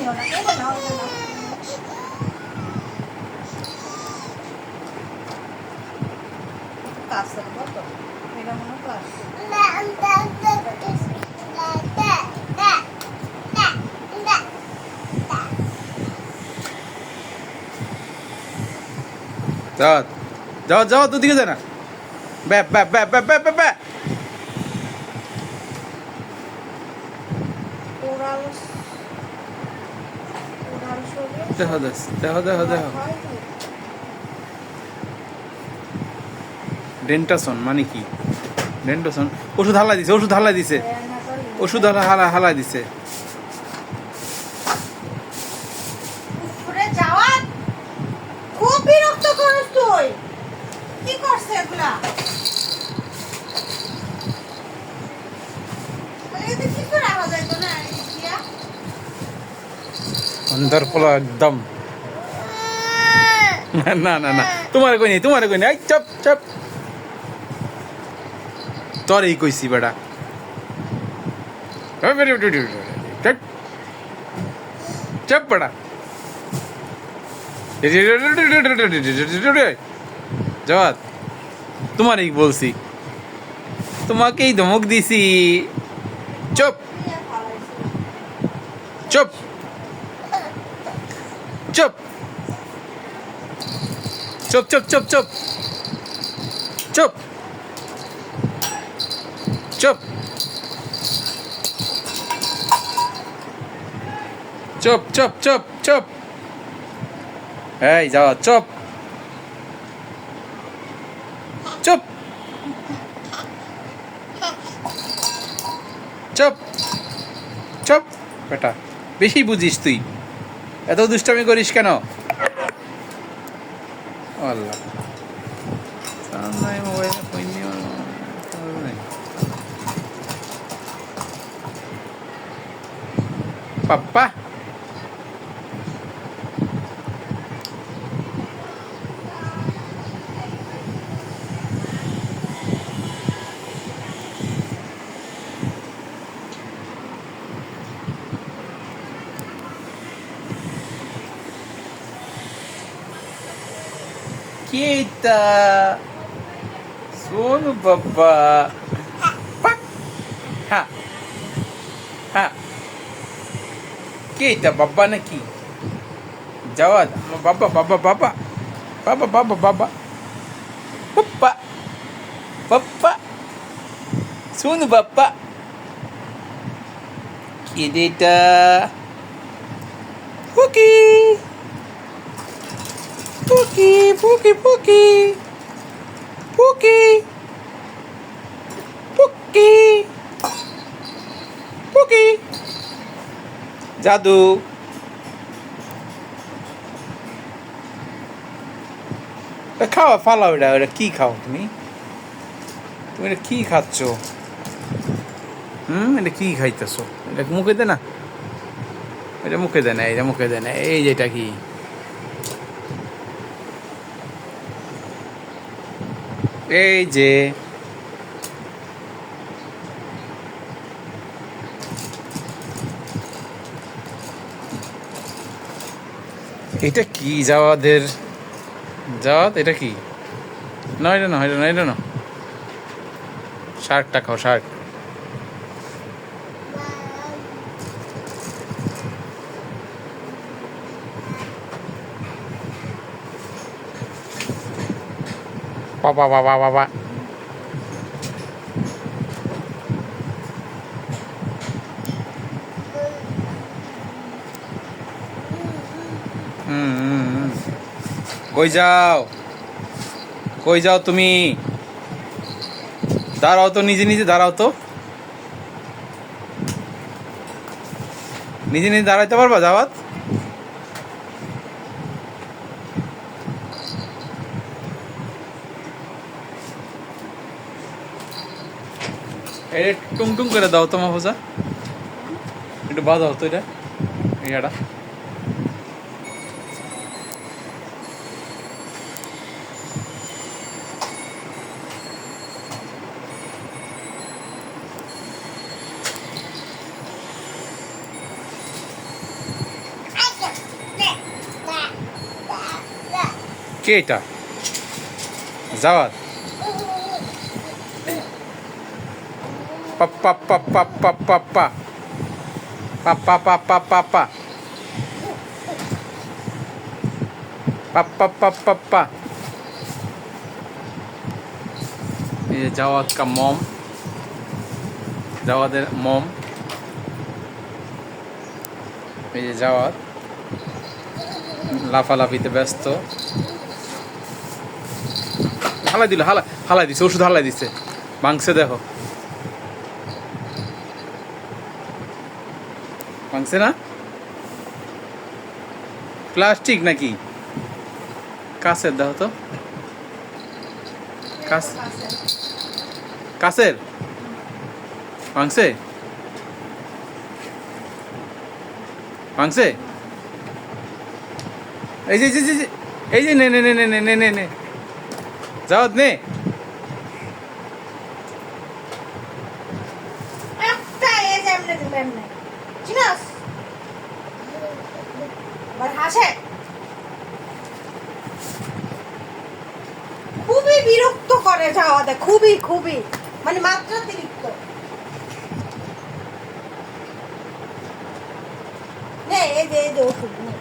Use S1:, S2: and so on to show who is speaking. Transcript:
S1: যাও যাও যাও, তোর দিকে যায় না। ব্যাপ ব্যাপ ব্যাপ ব্যাপ ব্যাপ ব্যাপ ব্যাপ। দেখো দেখো দেখো দেখো। ডেন্টাসন মানে কি? ডেন্টাসন ওষুধ হালাই দিছে, ওষুধ হালাই দিছে, ওষুধ হালাই দিছে।
S2: খুব বিরক্ত করিস তুই। কি করছে এগুলা? এতে কি করে আওয়াজ আইতো না ইয়া?
S1: অন্ধর পোলা একদম। না না না, তোমার কই নাই, তোমার কই নাই। চপ চপ, তোরই কইছি বেটা। চপ বেটা। জবাব তোমারই বলছি, তোমাকেই ধমক দিছি। চুপ চুপ চুপ চুপ চুপ চুপ চুপ চুপ চুপ চুপ চুপ চুপ চুপ। এই যাও, চুপ চুপ চুপ চুপ বেটা, বেশি বুঝিস তুই, এত দুষ্টামি করিস কেন? আল্লাহ, পাপ্পা Kita Sono Baba Pak Ha Ha Kita Baba naki Jawad Baba Baba Baba Baba Baba Baba Papa Papa Sono Baba Kita Cookie Pookie, Pookie, Pookie, Pookie, Pookie, Pookie, জাদু। খাওয়া ফালাও, এটা ওটা কি খাও তুমি? তুমি এটা কি খাচ্ছ? এটা কি খাইতেছো? এটা মুখে দে না, এটা মুখে দে না, এটা মুখে দে না। এই যেটা কি? এই যে এটা কি জাওয়াদের? জাওয়াদ এটা কি? না এটা না, এটা না, এটা না। শার্কটা খাও, শার্ক। বাবা বাবা বাবা কই যাও, কই যাও তুমি? দাঁড়াও তো, নিজে নিজে দাঁড়াও তো, নিজে নিজে দাঁড়াইতে পারবা জাওয়াত? এটা টুং টুং করে দাও তো মাহফুজা, একটু বাজাও তো এটা, ইয়াটা। কে এটা? জাওয়াত। পাপ্পা পাপ্পা পাপ্পা পা পাপ্পা পাপ্পা পাপ্পা পাপ্পা পাপ্পা পা। এই যে জাওয়াত কা মম, জাওয়াদের মম। এই যে জাওয়াত লাফালাফিতে ব্যস্ত। হালাই দিল, হালাই দিছে, ওষুধ হালাই দিছে, ভাঙছে দেখো, ভাঙছে না? প্লাস্টিক নাকি কাছের? দেখো তো, কাছের ভাঙছে, ভাঙছে। এই যে এই যে নে নে নে নে নে নে নে জাওয়াত নে।
S2: একটা এই যে এমনে দিবে এমনে চিনাস বার হাসে। খুবই বিরক্ত করে যাওয়াতে, খুবই খুবই মানে মাত্রাতিরিক্ত। নে এই যে ওষুধ নে।